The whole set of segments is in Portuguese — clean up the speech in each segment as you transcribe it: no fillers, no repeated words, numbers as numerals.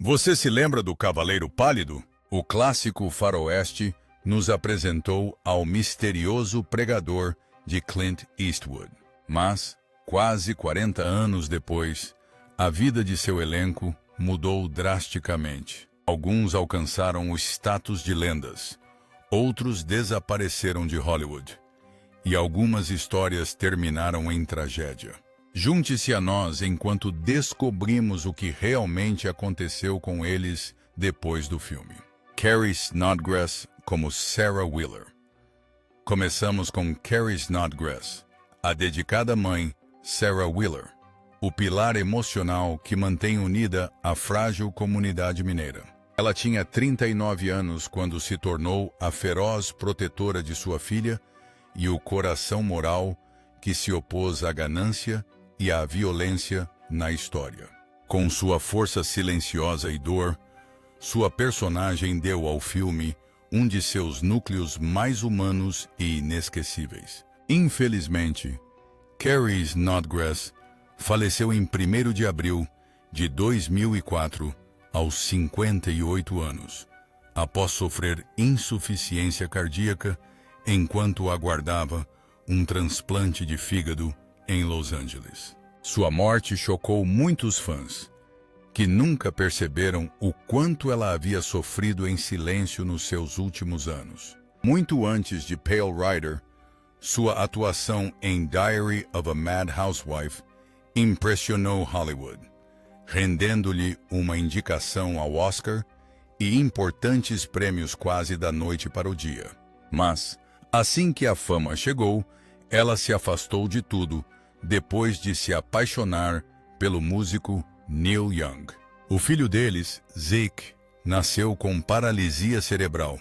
Você se lembra do Cavaleiro Pálido? O clássico faroeste nos apresentou ao misterioso pregador de Clint Eastwood. Mas, quase 40 anos depois, a vida de seu elenco mudou drasticamente. Alguns alcançaram o status de lendas, outros desapareceram de Hollywood, e algumas histórias terminaram em tragédia. Junte-se a nós enquanto descobrimos o que realmente aconteceu com eles depois do filme. Carrie Snodgrass como Sarah Wheeler. Começamos com Carrie Snodgrass, a dedicada mãe Sarah Wheeler, o pilar emocional que mantém unida a frágil comunidade mineira. Ela tinha 39 anos quando se tornou a feroz protetora de sua filha e o coração moral que se opôs à ganância e à violência na história. Com sua força silenciosa e dor, sua personagem deu ao filme um de seus núcleos mais humanos e inesquecíveis. Infelizmente, Carrie Snodgrass faleceu em 1º de abril de 2004, aos 58 anos, após sofrer insuficiência cardíaca enquanto aguardava um transplante de fígado em Los Angeles. Sua morte chocou muitos fãs, que nunca perceberam o quanto ela havia sofrido em silêncio nos seus últimos anos. Muito antes de Pale Rider, sua atuação em Diary of a Mad Housewife impressionou Hollywood, rendendo-lhe uma indicação ao Oscar e importantes prêmios quase da noite para o dia. Mas, assim que a fama chegou, ela se afastou de tudo depois de se apaixonar pelo músico Neil Young. O filho deles, Zeke, nasceu com paralisia cerebral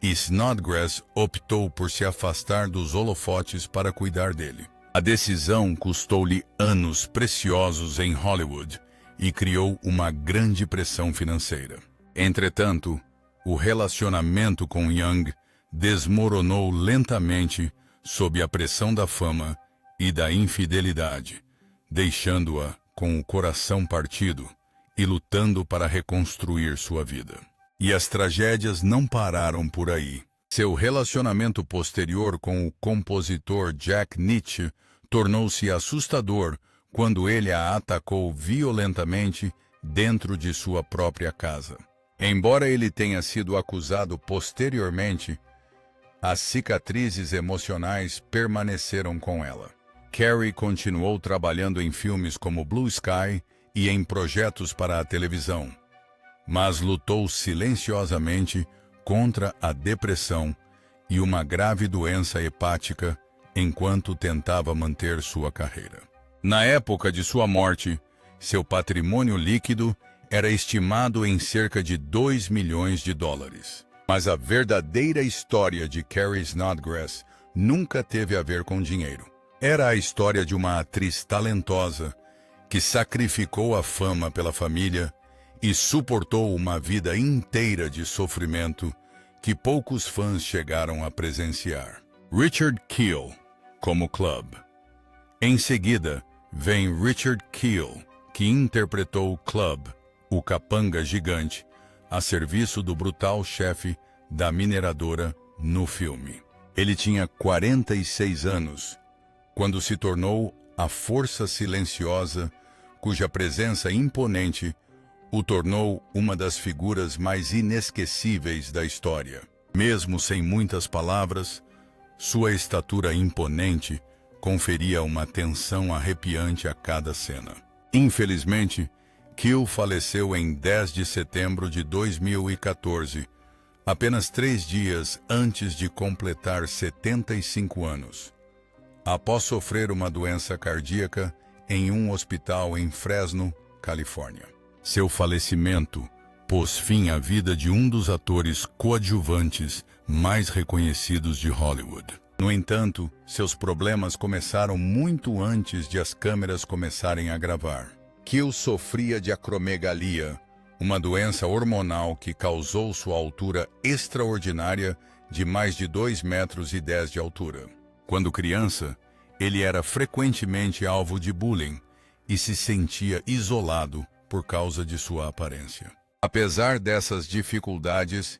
e Snodgrass optou por se afastar dos holofotes para cuidar dele. A decisão custou-lhe anos preciosos em Hollywood e criou uma grande pressão financeira. Entretanto, o relacionamento com Young desmoronou lentamente sob a pressão da fama e da infidelidade, deixando-a com o coração partido e lutando para reconstruir sua vida. E as tragédias não pararam por aí. Seu relacionamento posterior com o compositor Jack Nitzsche tornou-se assustador quando ele a atacou violentamente dentro de sua própria casa. Embora ele tenha sido acusado posteriormente, as cicatrizes emocionais permaneceram com ela. Carrie continuou trabalhando em filmes como Blue Sky e em projetos para a televisão, mas lutou silenciosamente contra a depressão e uma grave doença hepática enquanto tentava manter sua carreira. Na época de sua morte, seu patrimônio líquido era estimado em cerca de $2 milhões. Mas a verdadeira história de Carrie Snodgrass nunca teve a ver com dinheiro. Era a história de uma atriz talentosa que sacrificou a fama pela família e suportou uma vida inteira de sofrimento que poucos fãs chegaram a presenciar. Richard Kiel, como Club. Em seguida, vem Richard Kiel, que interpretou Club, o capanga gigante, a serviço do brutal chefe da mineradora no filme. Ele tinha 46 anos quando se tornou a força silenciosa cuja presença imponente o tornou uma das figuras mais inesquecíveis da história. Mesmo sem muitas palavras, sua estatura imponente conferia uma tensão arrepiante a cada cena. Infelizmente, Kiel faleceu em 10 de setembro de 2014, apenas 3 dias antes de completar 75 anos, após sofrer uma doença cardíaca em um hospital em Fresno, Califórnia. Seu falecimento pôs fim à vida de um dos atores coadjuvantes mais reconhecidos de Hollywood. No entanto, seus problemas começaram muito antes de as câmeras começarem a gravar. Kiel sofria de acromegalia, uma doença hormonal que causou sua altura extraordinária de mais de 2,10 metros de altura. Quando criança, ele era frequentemente alvo de bullying e se sentia isolado por causa de sua aparência. Apesar dessas dificuldades,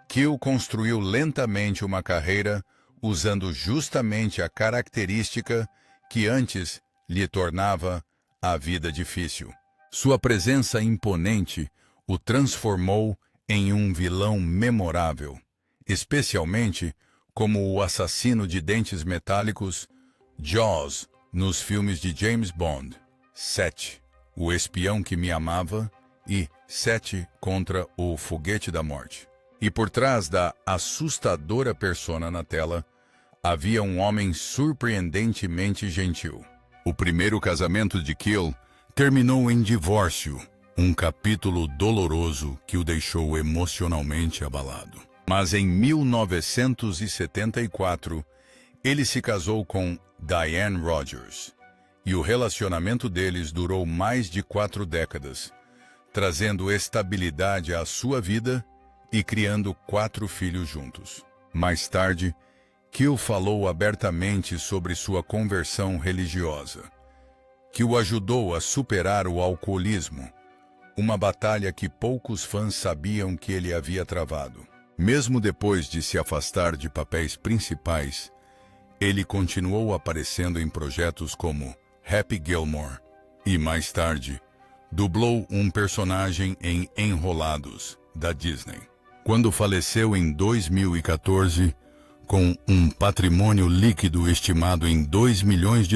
Kill construiu lentamente uma carreira usando justamente a característica que antes lhe tornava a vida difícil. Sua presença imponente o transformou em um vilão memorável, especialmente como o assassino de dentes metálicos Jaws nos filmes de James Bond, 7, O Espião que Me Amava e 7 contra o Foguete da Morte. E por trás da assustadora persona na tela, havia um homem surpreendentemente gentil. O primeiro casamento de Kill terminou em divórcio, um capítulo doloroso que o deixou emocionalmente abalado. Mas em 1974, ele se casou com Diane Rogers, e o relacionamento deles durou mais de 4 décadas, trazendo estabilidade à sua vida e criando 4 filhos juntos. Mais tarde, Kill falou abertamente sobre sua conversão religiosa, que o ajudou a superar o alcoolismo, uma batalha que poucos fãs sabiam que ele havia travado. Mesmo depois de se afastar de papéis principais, ele continuou aparecendo em projetos como Happy Gilmore e, mais tarde, dublou um personagem em Enrolados, da Disney. Quando faleceu em 2014, com um patrimônio líquido estimado em $2 milhões,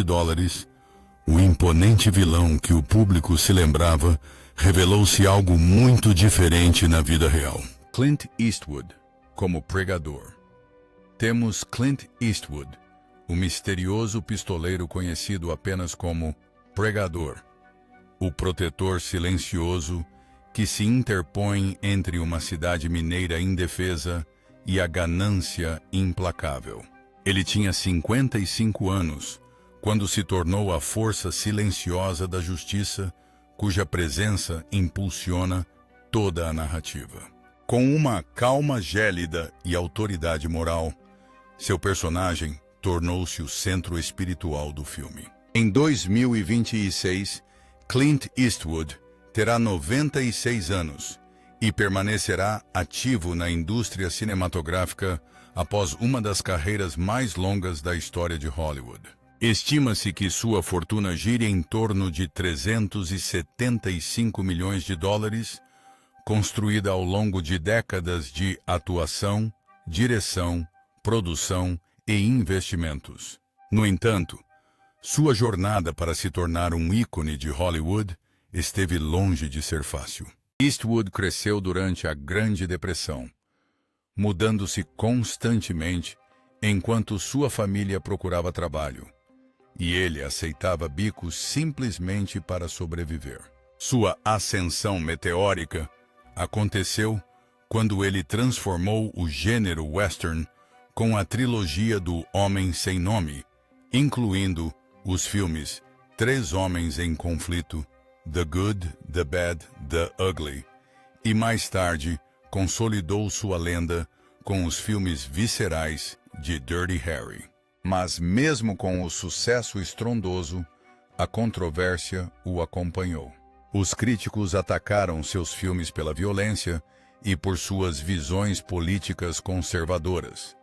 o imponente vilão que o público se lembrava revelou-se algo muito diferente na vida real. Clint Eastwood, como pregador. Temos Clint Eastwood, o misterioso pistoleiro conhecido apenas como pregador, o protetor silencioso que se interpõe entre uma cidade mineira indefesa e a ganância implacável. Ele tinha 55 anos quando se tornou a força silenciosa da justiça, cuja presença impulsiona toda a narrativa. Com uma calma gélida e autoridade moral, seu personagem tornou-se o centro espiritual do filme. Em 2026, Clint Eastwood terá 96 anos e permanecerá ativo na indústria cinematográfica após uma das carreiras mais longas da história de Hollywood. Estima-se que sua fortuna gire em torno de $375 milhões, construída ao longo de décadas de atuação, direção, produção e investimentos. No entanto, sua jornada para se tornar um ícone de Hollywood esteve longe de ser fácil. Eastwood cresceu durante a Grande Depressão, mudando-se constantemente enquanto sua família procurava trabalho, e ele aceitava bicos simplesmente para sobreviver. Sua ascensão meteórica aconteceu quando ele transformou o gênero western com a trilogia do Homem Sem Nome, incluindo os filmes 3 Homens em Conflito, The Good, The Bad, The Ugly, e mais tarde consolidou sua lenda com os filmes viscerais de Dirty Harry. Mas mesmo com o sucesso estrondoso, a controvérsia o acompanhou. Os críticos atacaram seus filmes pela violência e por suas visões políticas conservadoras,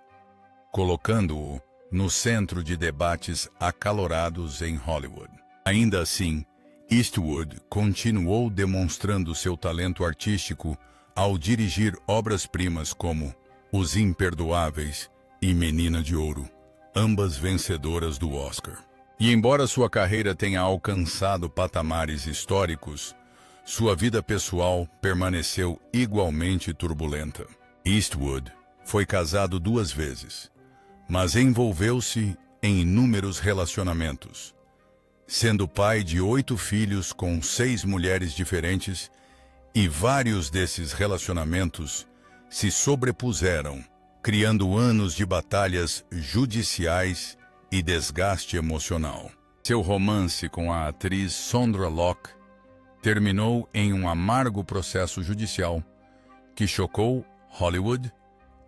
colocando-o no centro de debates acalorados em Hollywood. Ainda assim, Eastwood continuou demonstrando seu talento artístico ao dirigir obras-primas como Os Imperdoáveis e Menina de Ouro, ambas vencedoras do Oscar. E embora sua carreira tenha alcançado patamares históricos, sua vida pessoal permaneceu igualmente turbulenta. Eastwood foi casado 2 vezes, mas envolveu-se em inúmeros relacionamentos, sendo pai de 8 filhos com 6 mulheres diferentes, e vários desses relacionamentos se sobrepuseram, criando anos de batalhas judiciais e desgaste emocional. Seu romance com a atriz Sondra Locke terminou em um amargo processo judicial que chocou Hollywood,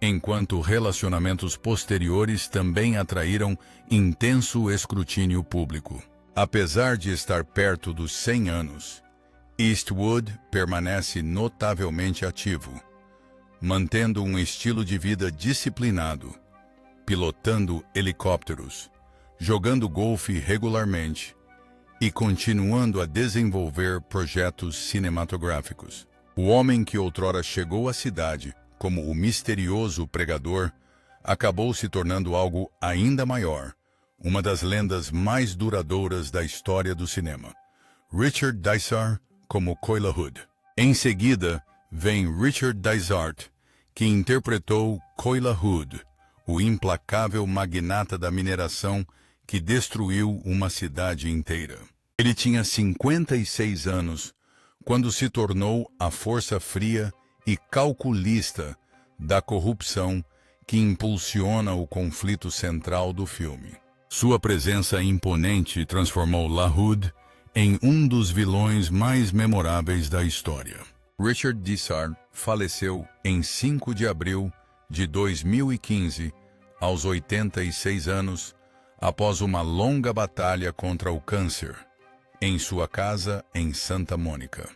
enquanto relacionamentos posteriores também atraíram intenso escrutínio público. Apesar de estar perto dos 100 anos, Eastwood permanece notavelmente ativo, mantendo um estilo de vida disciplinado, pilotando helicópteros, jogando golfe regularmente e continuando a desenvolver projetos cinematográficos. O homem que outrora chegou à cidade como o misterioso pregador acabou se tornando algo ainda maior, uma das lendas mais duradouras da história do cinema. Richard Dysart como Coila Hood. Em seguida, vem Richard Dysart, que interpretou Coila Hood, o implacável magnata da mineração que destruiu uma cidade inteira. Ele tinha 56 anos quando se tornou a força fria e calculista da corrupção que impulsiona o conflito central do filme. Sua presença imponente transformou LaHood em um dos vilões mais memoráveis da história. Richard Dysart faleceu em 5 de abril de 2015, aos 86 anos, após uma longa batalha contra o câncer, em sua casa em Santa Mônica.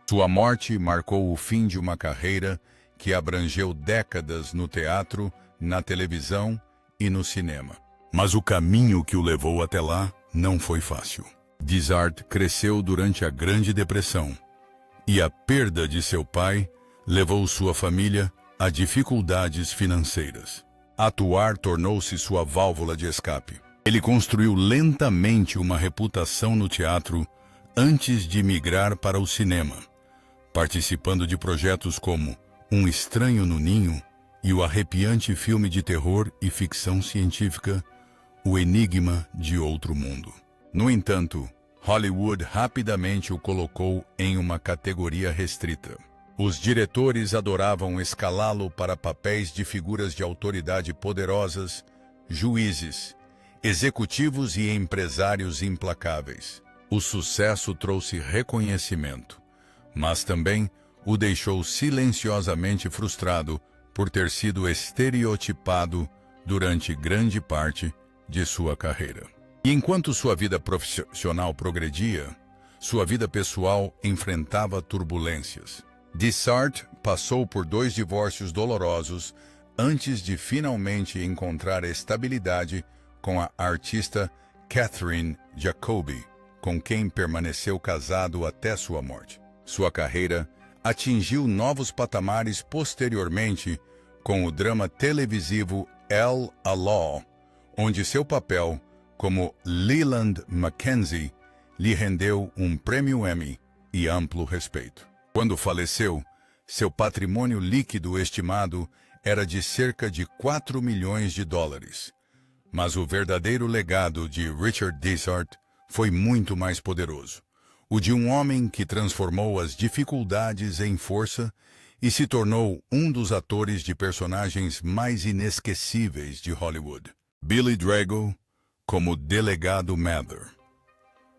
Sua morte marcou o fim de uma carreira que abrangeu décadas no teatro, na televisão e no cinema. Mas o caminho que o levou até lá não foi fácil. Dysart cresceu durante a Grande Depressão, e a perda de seu pai levou sua família a dificuldades financeiras. Atuar tornou-se sua válvula de escape. Ele construiu lentamente uma reputação no teatro antes de migrar para o cinema, participando de projetos como Um Estranho no Ninho e o arrepiante filme de terror e ficção científica O Enigma de Outro Mundo. No entanto, Hollywood rapidamente o colocou em uma categoria restrita. Os diretores adoravam escalá-lo para papéis de figuras de autoridade poderosas, juízes, executivos e empresários implacáveis. O sucesso trouxe reconhecimento, mas também o deixou silenciosamente frustrado por ter sido estereotipado durante grande parte de sua carreira. E enquanto sua vida profissional progredia, sua vida pessoal enfrentava turbulências. Dysart passou por 2 divórcios dolorosos antes de finalmente encontrar estabilidade com a artista Catherine Jacoby, com quem permaneceu casado até sua morte. Sua carreira atingiu novos patamares posteriormente com o drama televisivo A Law, onde seu papel como Leland Mackenzie lhe rendeu um prêmio Emmy e amplo respeito. Quando faleceu, seu patrimônio líquido estimado era de cerca de $4 milhões. Mas o verdadeiro legado de Richard Dysart foi muito mais poderoso. O de um homem que transformou as dificuldades em força e se tornou um dos atores de personagens mais inesquecíveis de Hollywood. Billy Drago como Delegado Mather.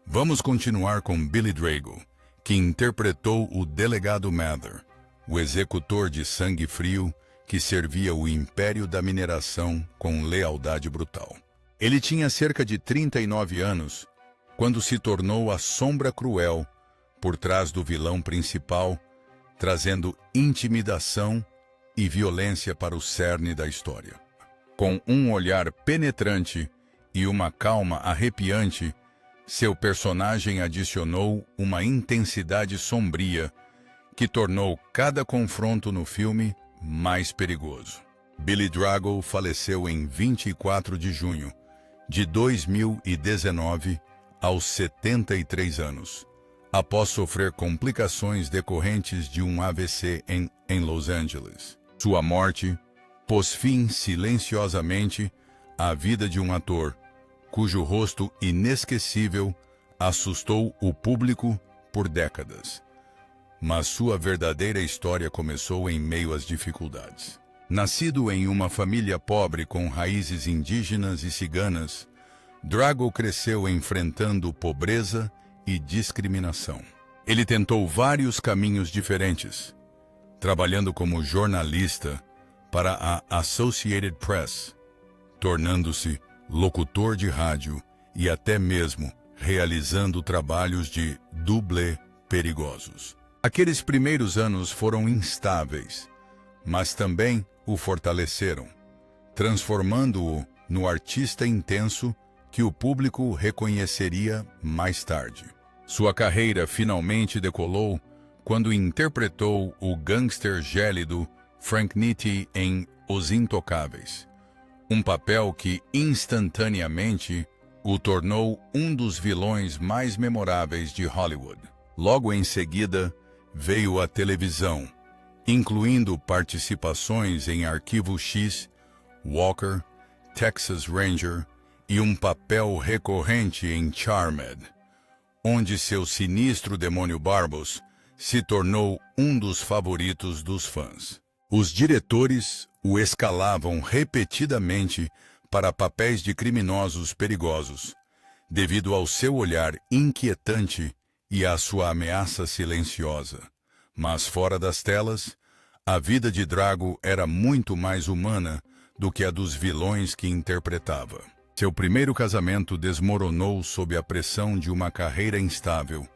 Vamos continuar com Billy Drago, que interpretou o Delegado Mather, o executor de sangue frio que servia o império da mineração com lealdade brutal. Ele tinha cerca de 39 anos quando se tornou a sombra cruel por trás do vilão principal, trazendo intimidação e violência para o cerne da história. Com um olhar penetrante e uma calma arrepiante, seu personagem adicionou uma intensidade sombria que tornou cada confronto no filme mais perigoso. Billy Drago faleceu em 24 de junho de 2019, aos 73 anos, após sofrer complicações decorrentes de um AVC em Los Angeles. Sua morte pôs fim silenciosamente à vida de um ator cujo rosto inesquecível assustou o público por décadas. Mas sua verdadeira história começou em meio às dificuldades. Nascido em uma família pobre com raízes indígenas e ciganas, Drago cresceu enfrentando pobreza e discriminação. Ele tentou vários caminhos diferentes, trabalhando como jornalista para a Associated Press, tornando-se locutor de rádio e até mesmo realizando trabalhos de dublê perigosos. Aqueles primeiros anos foram instáveis, mas também o fortaleceram, transformando-o no artista intenso que o público reconheceria mais tarde. Sua carreira finalmente decolou quando interpretou o gangster gélido Frank Nitti em Os Intocáveis, um papel que instantaneamente o tornou um dos vilões mais memoráveis de Hollywood. Logo em seguida, veio a televisão, incluindo participações em Arquivo X, Walker, Texas Ranger e um papel recorrente em Charmed, onde seu sinistro demônio Barbos se tornou um dos favoritos dos fãs. Os diretores o escalavam repetidamente para papéis de criminosos perigosos, devido ao seu olhar inquietante e à sua ameaça silenciosa. Mas fora das telas, a vida de Drago era muito mais humana do que a dos vilões que interpretava. Seu primeiro casamento desmoronou sob a pressão de uma carreira instável,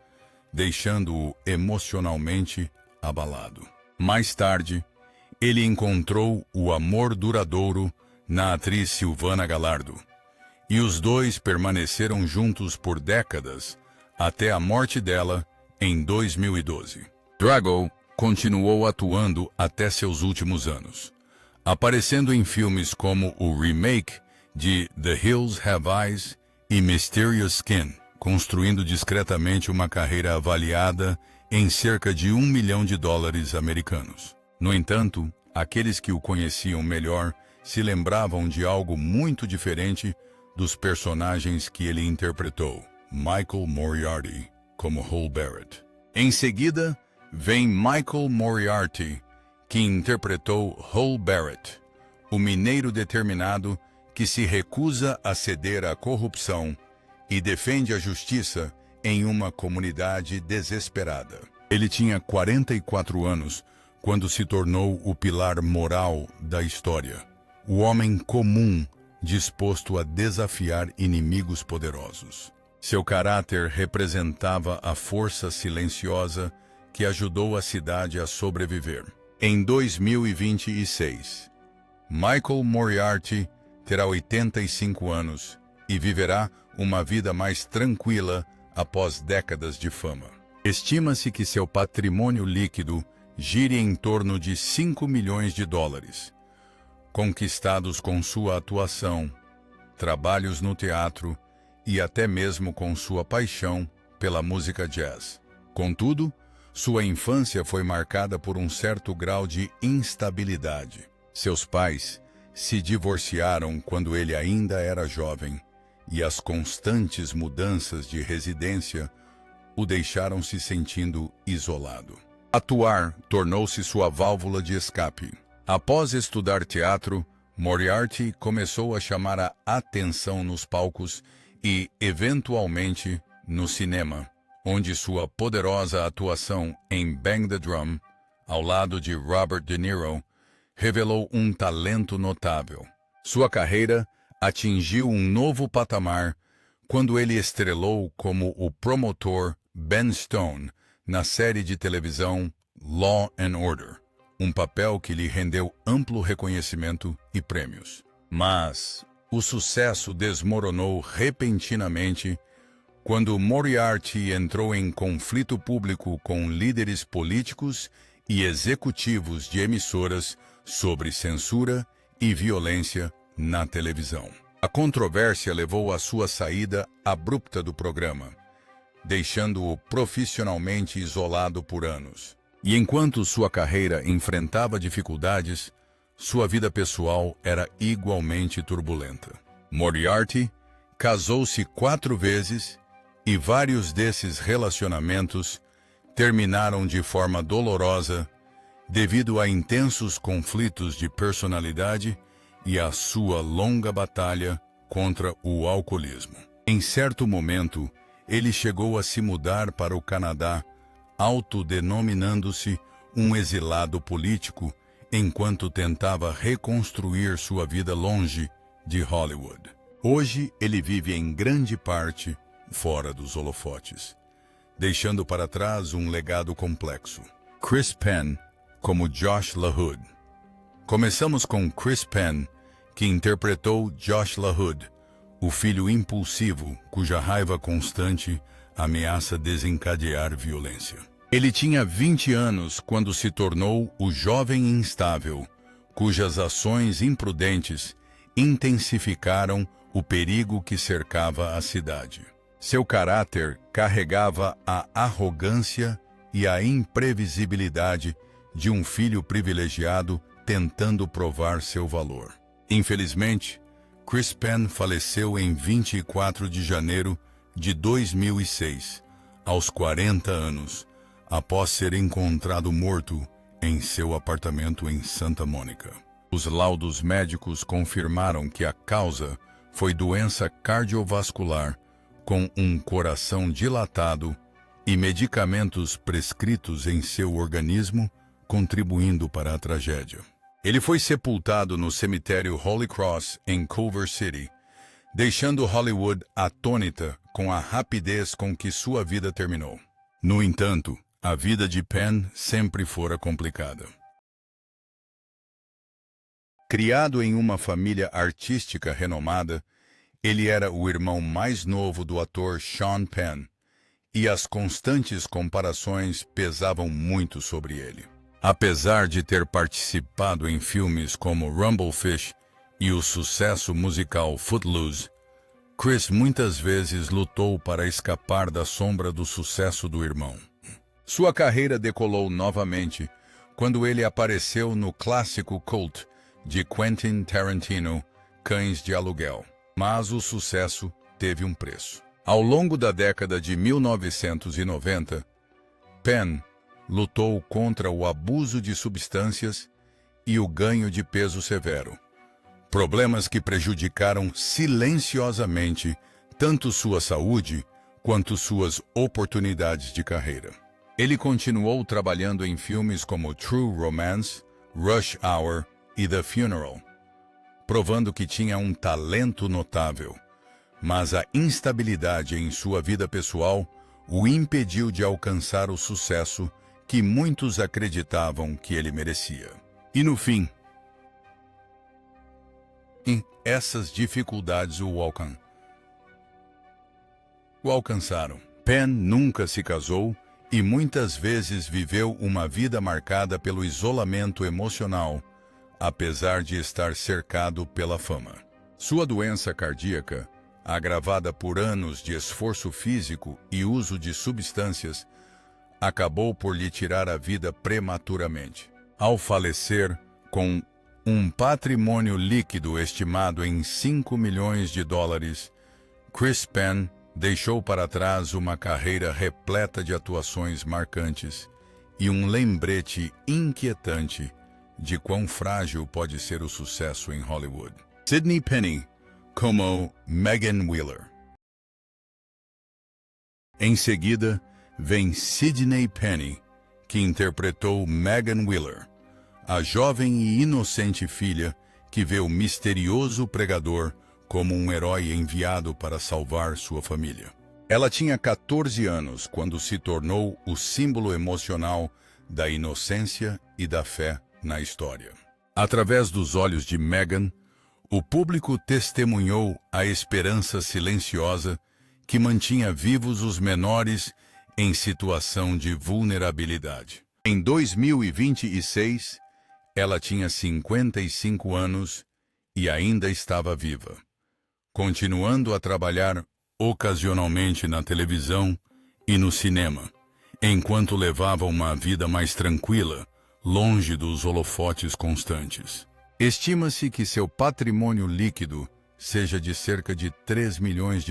deixando-o emocionalmente abalado. Mais tarde, ele encontrou o amor duradouro na atriz Silvana Gallardo, e os dois permaneceram juntos por décadas, até a morte dela em 2012. Drago continuou atuando até seus últimos anos, aparecendo em filmes como o remake de The Hills Have Eyes e Mysterious Skin, construindo discretamente uma carreira avaliada em cerca de $1 milhão americanos. No entanto, aqueles que o conheciam melhor se lembravam de algo muito diferente dos personagens que ele interpretou. Michael Moriarty, como Hole Barrett. Em seguida, vem Michael Moriarty, que interpretou Hole Barrett, o mineiro determinado que se recusa a ceder à corrupção e defende a justiça em uma comunidade desesperada. Ele tinha 44 anos quando se tornou o pilar moral da história, o homem comum disposto a desafiar inimigos poderosos. Seu caráter representava a força silenciosa que ajudou a cidade a sobreviver. Em 2026, Michael Moriarty terá 85 anos e viverá uma vida mais tranquila após décadas de fama. Estima-se que seu patrimônio líquido gire em torno de $5 milhões, conquistados com sua atuação, trabalhos no teatro e até mesmo com sua paixão pela música jazz. Contudo, sua infância foi marcada por um certo grau de instabilidade. Seus pais se divorciaram quando ele ainda era jovem, e as constantes mudanças de residência o deixaram se sentindo isolado. Atuar tornou-se sua válvula de escape. Após estudar teatro, Moriarty começou a chamar a atenção nos palcos e, eventualmente, no cinema, onde sua poderosa atuação em Bang the Drum, ao lado de Robert De Niro, revelou um talento notável. Sua carreira atingiu um novo patamar quando ele estrelou como o promotor Ben Stone na série de televisão Law and Order, um papel que lhe rendeu amplo reconhecimento e prêmios. Mas o sucesso desmoronou repentinamente quando Moriarty entrou em conflito público com líderes políticos e executivos de emissoras sobre censura e violência na televisão. A controvérsia levou à sua saída abrupta do programa, deixando-o profissionalmente isolado por anos. E enquanto sua carreira enfrentava dificuldades, sua vida pessoal era igualmente turbulenta. Moriarty casou-se 4 vezes e vários desses relacionamentos terminaram de forma dolorosa devido a intensos conflitos de personalidade e à sua longa batalha contra o alcoolismo. Em certo momento, ele chegou a se mudar para o Canadá, autodenominando-se um exilado político, enquanto tentava reconstruir sua vida longe de Hollywood. Hoje, ele vive em grande parte fora dos holofotes, deixando para trás um legado complexo. Chris Penn como Josh LaHood. Começamos com Chris Penn, que interpretou Josh LaHood, o filho impulsivo cuja raiva constante ameaça desencadear violência. Ele tinha 20 anos quando se tornou o jovem instável, cujas ações imprudentes intensificaram o perigo que cercava a cidade. Seu caráter carregava a arrogância e a imprevisibilidade de um filho privilegiado tentando provar seu valor. Infelizmente, Chris Penn faleceu em 24 de janeiro de 2006, aos 40 anos, após ser encontrado morto em seu apartamento em Santa Mônica. Os laudos médicos confirmaram que a causa foi doença cardiovascular com um coração dilatado e medicamentos prescritos em seu organismo, contribuindo para a tragédia. Ele foi sepultado no cemitério Holy Cross, em Culver City, deixando Hollywood atônita com a rapidez com que sua vida terminou. No entanto, a vida de Penn sempre fora complicada. Criado em uma família artística renomada, ele era o irmão mais novo do ator Sean Penn, e as constantes comparações pesavam muito sobre ele. Apesar de ter participado em filmes como Rumblefish e o sucesso musical Footloose, Chris muitas vezes lutou para escapar da sombra do sucesso do irmão. Sua carreira decolou novamente quando ele apareceu no clássico cult de Quentin Tarantino, Cães de Aluguel. Mas o sucesso teve um preço. Ao longo da década de 1990, Penn lutou contra o abuso de substâncias e o ganho de peso severo, problemas que prejudicaram silenciosamente tanto sua saúde quanto suas oportunidades de carreira. Ele continuou trabalhando em filmes como True Romance, Rush Hour e The Funeral, provando que tinha um talento notável, mas a instabilidade em sua vida pessoal o impediu de alcançar o sucesso que muitos acreditavam que ele merecia. E no fim, essas dificuldades o alcançaram. Penn nunca se casou e muitas vezes viveu uma vida marcada pelo isolamento emocional, apesar de estar cercado pela fama. Sua doença cardíaca, agravada por anos de esforço físico e uso de substâncias, acabou por lhe tirar a vida prematuramente. Ao falecer, com um patrimônio líquido estimado em $5 milhões, Chris Penn deixou para trás uma carreira repleta de atuações marcantes e um lembrete inquietante de quão frágil pode ser o sucesso em Hollywood. Sidney Penny como Megan Wheeler. Em seguida, vem Sidney Penny, que interpretou Megan Wheeler, a jovem e inocente filha que vê o misterioso pregador como um herói enviado para salvar sua família. Ela tinha 14 anos quando se tornou o símbolo emocional da inocência e da fé na história. Através dos olhos de Megan, o público testemunhou a esperança silenciosa que mantinha vivos os menores em situação de vulnerabilidade. Em 2026, ela tinha 55 anos e ainda estava viva, continuando a trabalhar ocasionalmente na televisão e no cinema, enquanto levava uma vida mais tranquila, longe dos holofotes constantes. Estima-se que seu patrimônio líquido seja de cerca de $3 milhões,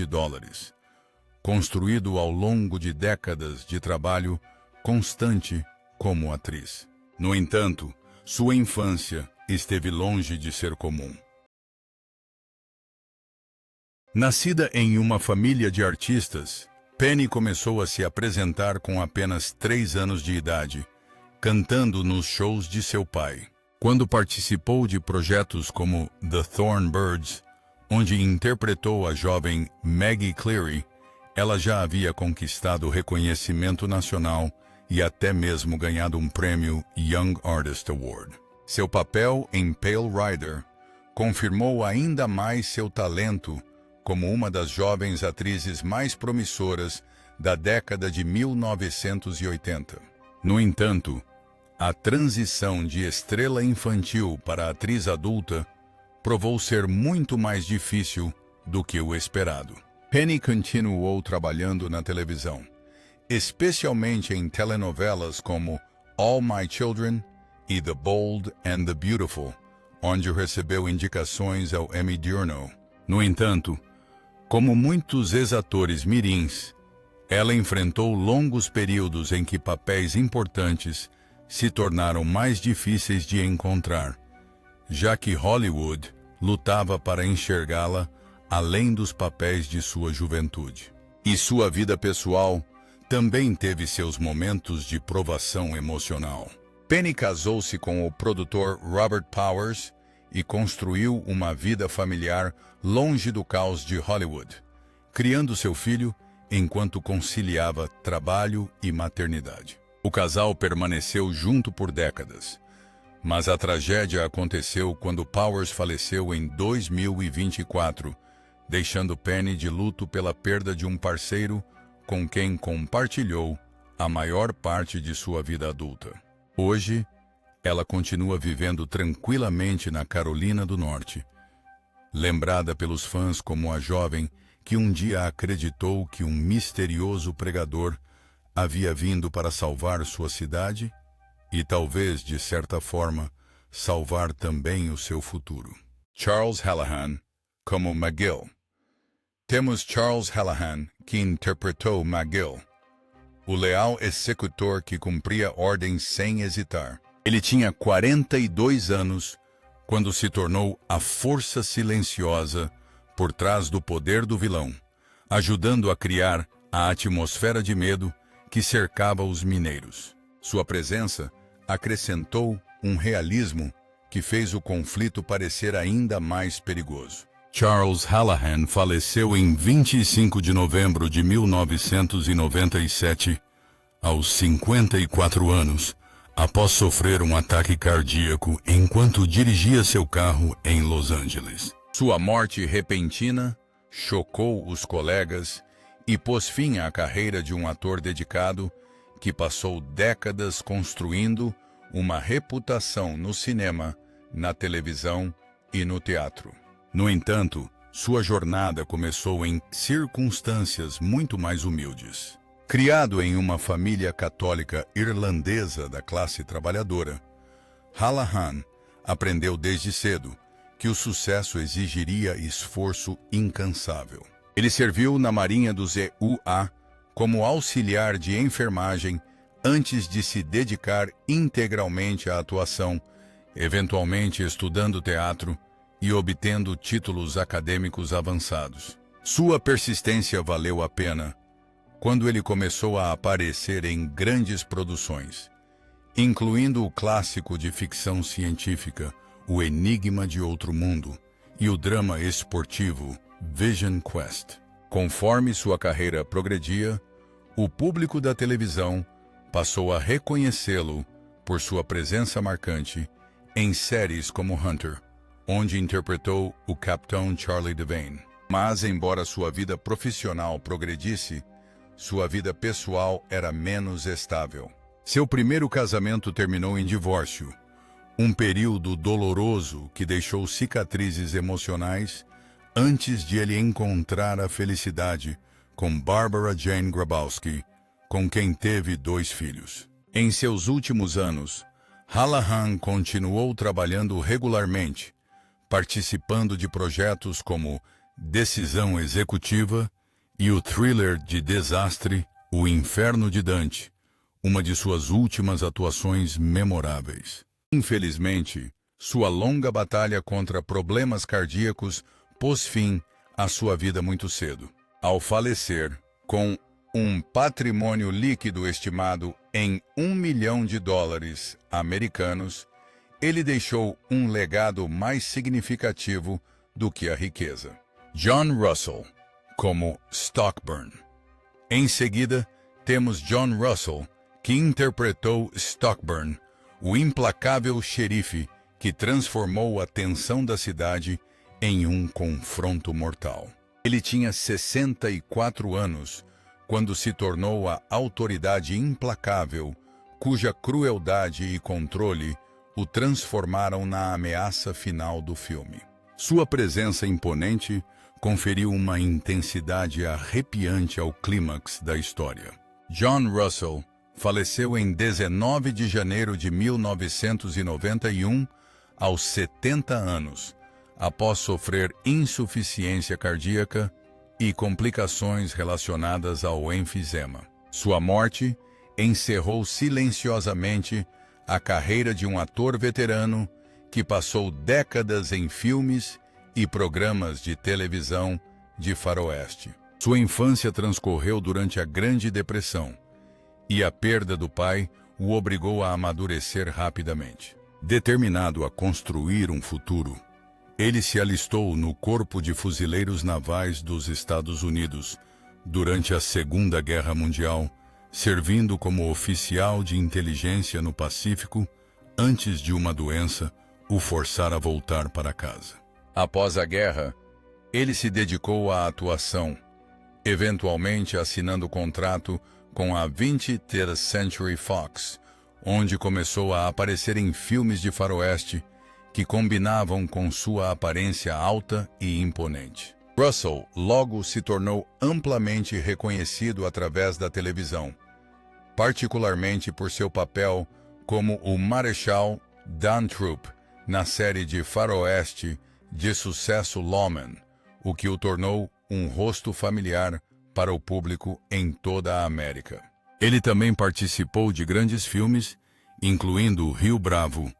construído ao longo de décadas de trabalho constante como atriz. No entanto, sua infância esteve longe de ser comum. Nascida em uma família de artistas, Penny começou a se apresentar com apenas 3 anos de idade, cantando nos shows de seu pai. Quando participou de projetos como The Thornbirds, onde interpretou a jovem Maggie Cleary, ela já havia conquistado reconhecimento nacional e até mesmo ganhado um prêmio Young Artist Award. Seu papel em Pale Rider confirmou ainda mais seu talento como uma das jovens atrizes mais promissoras da década de 1980. No entanto, a transição de estrela infantil para atriz adulta provou ser muito mais difícil do que o esperado. Penny continuou trabalhando na televisão, especialmente em telenovelas como All My Children e The Bold and the Beautiful, onde recebeu indicações ao Emmy Diurno. No entanto, como muitos ex-atores mirins, ela enfrentou longos períodos em que papéis importantes se tornaram mais difíceis de encontrar, já que Hollywood lutava para enxergá-la além dos papéis de sua juventude. E sua vida pessoal também teve seus momentos de provação emocional. Penny casou-se com o produtor Robert Powers e construiu uma vida familiar longe do caos de Hollywood, criando seu filho enquanto conciliava trabalho e maternidade. O casal permaneceu junto por décadas, mas a tragédia aconteceu quando Powers faleceu em 2024, deixando Penny de luto pela perda de um parceiro com quem compartilhou a maior parte de sua vida adulta. Hoje, ela continua vivendo tranquilamente na Carolina do Norte, lembrada pelos fãs como a jovem que um dia acreditou que um misterioso pregador havia vindo para salvar sua cidade e talvez, de certa forma, salvar também o seu futuro. Charles Hallahan como McGill. Temos Charles Hallahan, que interpretou McGill, o leal executor que cumpria ordens sem hesitar. Ele tinha 42 anos quando se tornou a força silenciosa por trás do poder do vilão, ajudando a criar a atmosfera de medo que cercava os mineiros. Sua presença acrescentou um realismo que fez o conflito parecer ainda mais perigoso. Charles Hallahan faleceu em 25 de novembro de 1997, aos 54 anos, após sofrer um ataque cardíaco enquanto dirigia seu carro em Los Angeles. Sua morte repentina chocou os colegas e pôs fim à carreira de um ator dedicado que passou décadas construindo uma reputação no cinema, na televisão e no teatro. No entanto, sua jornada começou em circunstâncias muito mais humildes. Criado em uma família católica irlandesa da classe trabalhadora, Hallahan aprendeu desde cedo que o sucesso exigiria esforço incansável. Ele serviu na Marinha dos EUA como auxiliar de enfermagem antes de se dedicar integralmente à atuação, eventualmente estudando teatro e obtendo títulos acadêmicos avançados. Sua persistência valeu a pena quando ele começou a aparecer em grandes produções, incluindo o clássico de ficção científica O Enigma de Outro Mundo e o drama esportivo Vision Quest. Conforme sua carreira progredia, o público da televisão passou a reconhecê-lo por sua presença marcante em séries como Hunter, onde interpretou o Capitão Charlie Devane. Mas, embora sua vida profissional progredisse, sua vida pessoal era menos estável. Seu primeiro casamento terminou em divórcio, um período doloroso que deixou cicatrizes emocionais antes de ele encontrar a felicidade com Barbara Jane Grabowski, com quem teve 2 filhos. Em seus últimos anos, Hallahan continuou trabalhando regularmente, participando de projetos como Decisão Executiva e o thriller de desastre O Inferno de Dante, uma de suas últimas atuações memoráveis. Infelizmente, sua longa batalha contra problemas cardíacos pôs fim à sua vida muito cedo. Ao falecer, com um patrimônio líquido estimado em $1 milhão americanos, ele deixou um legado mais significativo do que a riqueza. John Russell, como Stockburn. Em seguida, temos John Russell, que interpretou Stockburn, o implacável xerife que transformou a tensão da cidade em um confronto mortal. Ele tinha 64 anos quando se tornou a autoridade implacável, cuja crueldade e controle o transformaram na ameaça final do filme. Sua presença imponente conferiu uma intensidade arrepiante ao clímax da história. John Russell faleceu em 19 de janeiro de 1991, aos 70 anos, após sofrer insuficiência cardíaca e complicações relacionadas ao enfisema. Sua morte encerrou silenciosamente a carreira de um ator veterano que passou décadas em filmes e programas de televisão de faroeste. Sua infância transcorreu durante a Grande Depressão, e a perda do pai o obrigou a amadurecer rapidamente. Determinado a construir um futuro, ele se alistou no Corpo de Fuzileiros Navais dos Estados Unidos durante a Segunda Guerra Mundial, servindo como oficial de inteligência no Pacífico antes de uma doença o forçar a voltar para casa. Após a guerra, ele se dedicou à atuação, eventualmente assinando contrato com a 20th Century Fox, onde começou a aparecer em filmes de faroeste que combinavam com sua aparência alta e imponente. Russell logo se tornou amplamente reconhecido através da televisão, particularmente por seu papel como o Marechal Dantroop na série de faroeste de sucesso Lawman, o que o tornou um rosto familiar para o público em toda a América. Ele também participou de grandes filmes, incluindo Rio Bravo,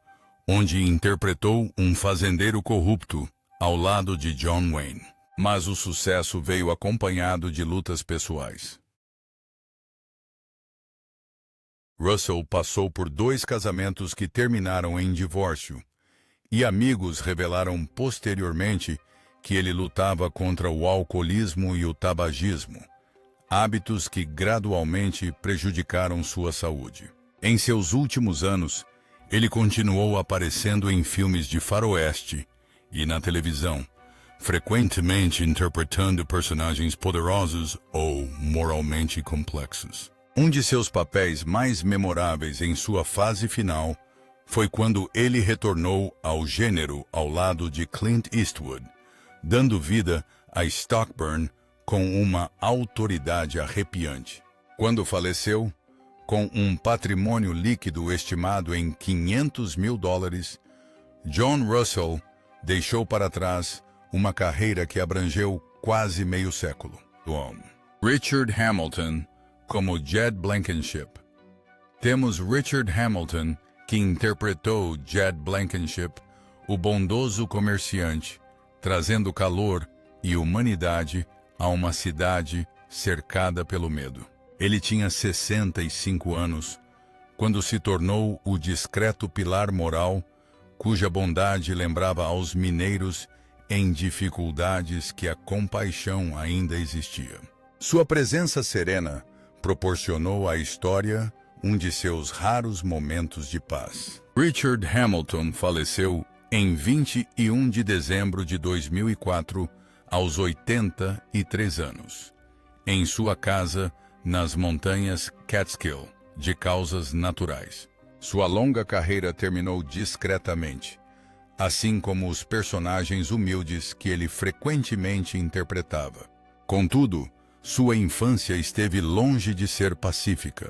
onde interpretou um fazendeiro corrupto ao lado de John Wayne. Mas o sucesso veio acompanhado de lutas pessoais. Russell passou por 2 casamentos que terminaram em divórcio, e amigos revelaram posteriormente que ele lutava contra o alcoolismo e o tabagismo, hábitos que gradualmente prejudicaram sua saúde. Em seus últimos anos, ele continuou aparecendo em filmes de faroeste e na televisão, frequentemente interpretando personagens poderosos ou moralmente complexos. Um de seus papéis mais memoráveis em sua fase final foi quando ele retornou ao gênero ao lado de Clint Eastwood, dando vida a Stockburn com uma autoridade arrepiante. Quando faleceu, com um patrimônio líquido estimado em $500 mil, John Russell deixou para trás uma carreira que abrangeu quase meio século. Richard Hamilton como Jed Blankenship. Temos Richard Hamilton, que interpretou Jed Blankenship, o bondoso comerciante, trazendo calor e humanidade a uma cidade cercada pelo medo. Ele tinha 65 anos quando se tornou o discreto pilar moral cuja bondade lembrava aos mineiros em dificuldades que a compaixão ainda existia. Sua presença serena proporcionou à história um de seus raros momentos de paz. Richard Hamilton faleceu em 21 de dezembro de 2004, aos 83 anos, em sua casa nas montanhas Catskill, de causas naturais. Sua longa carreira terminou discretamente, assim como os personagens humildes que ele frequentemente interpretava. Contudo, sua infância esteve longe de ser pacífica.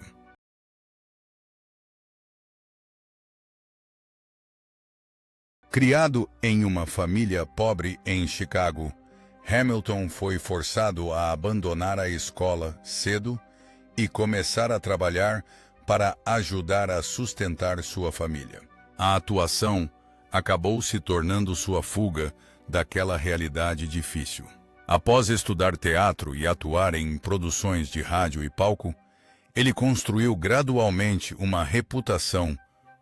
Criado em uma família pobre em Chicago, Hamilton foi forçado a abandonar a escola cedo e começar a trabalhar para ajudar a sustentar sua família. A atuação acabou se tornando sua fuga daquela realidade difícil. Após estudar teatro e atuar em produções de rádio e palco, ele construiu gradualmente uma reputação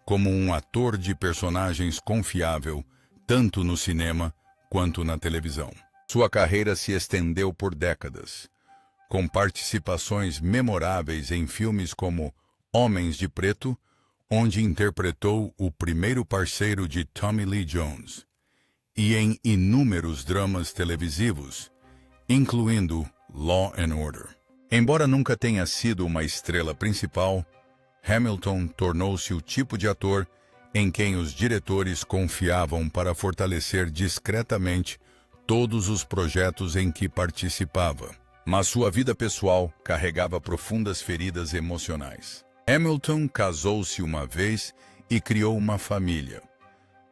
como um ator de personagens confiável, tanto no cinema quanto na televisão. Sua carreira se estendeu por décadas, com participações memoráveis em filmes como Homens de Preto, onde interpretou o primeiro parceiro de Tommy Lee Jones, e em inúmeros dramas televisivos, incluindo Law and Order. Embora nunca tenha sido uma estrela principal, Hamilton tornou-se o tipo de ator em quem os diretores confiavam para fortalecer discretamente todos os projetos em que participava. Mas sua vida pessoal carregava profundas feridas emocionais. Hamilton casou-se uma vez e criou uma família,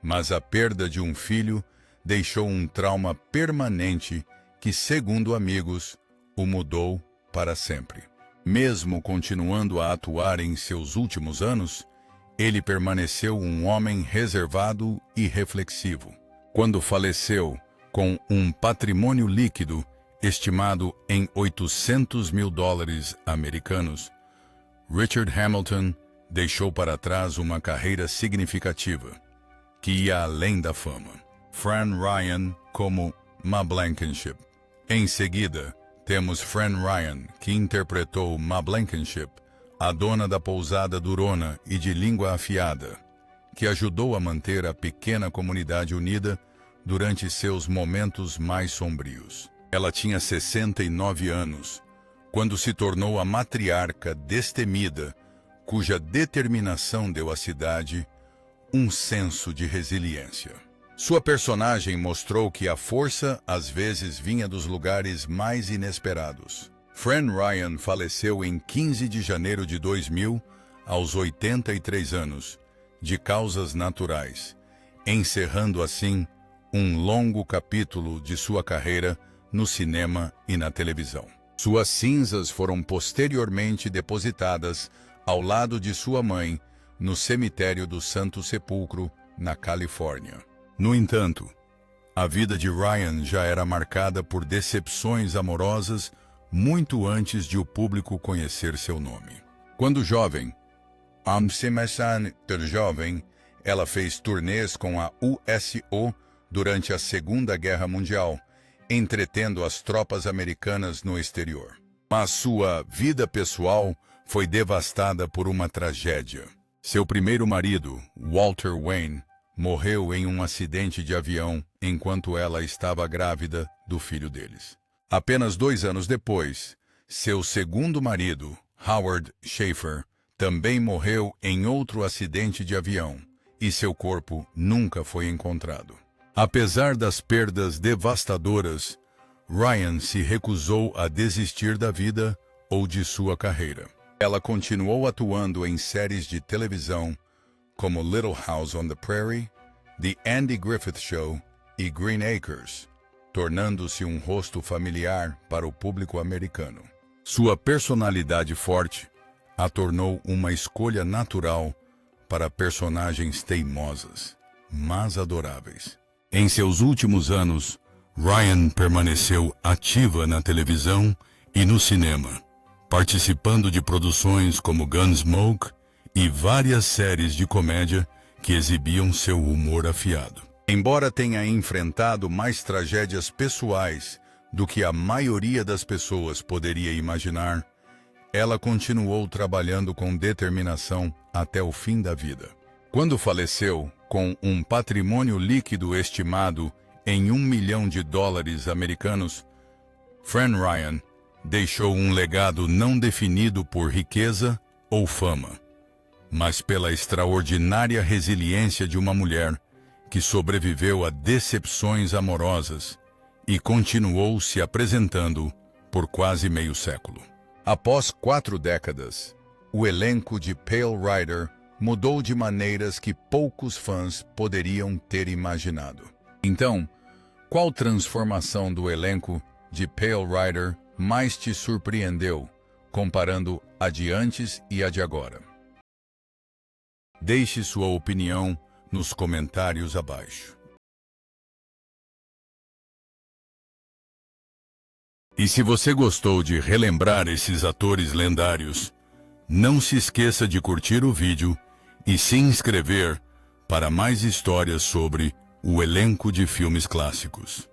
mas a perda de um filho deixou um trauma permanente que, segundo amigos, o mudou para sempre. Mesmo continuando a atuar em seus últimos anos, ele permaneceu um homem reservado e reflexivo. Quando faleceu, com um patrimônio líquido estimado em $800 mil americanos, Richard Hamilton deixou para trás uma carreira significativa, que ia além da fama. Fran Ryan como Ma Blankenship. Em seguida, temos Fran Ryan, que interpretou Ma Blankenship, a dona da pousada durona e de língua afiada, que ajudou a manter a pequena comunidade unida durante seus momentos mais sombrios. Ela tinha 69 anos, quando se tornou a matriarca destemida, cuja determinação deu à cidade um senso de resiliência. Sua personagem mostrou que a força às vezes vinha dos lugares mais inesperados. Fran Ryan faleceu em 15 de janeiro de 2000, aos 83 anos, de causas naturais, encerrando assim um longo capítulo de sua carreira no cinema e na televisão. Suas cinzas foram posteriormente depositadas ao lado de sua mãe no cemitério do Santo Sepulcro, na Califórnia. No entanto, a vida de Ryan já era marcada por decepções amorosas muito antes de o público conhecer seu nome. Quando jovem, ela fez turnês com a USO durante a Segunda Guerra Mundial, entretendo as tropas americanas no exterior. Mas sua vida pessoal foi devastada por uma tragédia. Seu primeiro marido, Walter Wayne, morreu em um acidente de avião enquanto ela estava grávida do filho deles. Apenas 2 anos depois, seu segundo marido, Howard Schaefer, também morreu em outro acidente de avião, e seu corpo nunca foi encontrado. Apesar das perdas devastadoras, Ryan se recusou a desistir da vida ou de sua carreira. Ela continuou atuando em séries de televisão como Little House on the Prairie, The Andy Griffith Show e Green Acres, tornando-se um rosto familiar para o público americano. Sua personalidade forte a tornou uma escolha natural para personagens teimosas, mas adoráveis. Em seus últimos anos, Ryan permaneceu ativa na televisão e no cinema, participando de produções como Gunsmoke e várias séries de comédia que exibiam seu humor afiado. Embora tenha enfrentado mais tragédias pessoais do que a maioria das pessoas poderia imaginar, ela continuou trabalhando com determinação até o fim da vida. Quando faleceu, com um patrimônio líquido estimado em $1 milhão americanos, Fran Ryan deixou um legado não definido por riqueza ou fama, mas pela extraordinária resiliência de uma mulher que sobreviveu a decepções amorosas e continuou se apresentando por quase meio século. Após 4 décadas, o elenco de Pale Rider mudou de maneiras que poucos fãs poderiam ter imaginado. Então, qual transformação do elenco de Pale Rider mais te surpreendeu, comparando a de antes e a de agora? Deixe sua opinião nos comentários abaixo. E se você gostou de relembrar esses atores lendários, não se esqueça de curtir o vídeo e se inscrever para mais histórias sobre o elenco de filmes clássicos.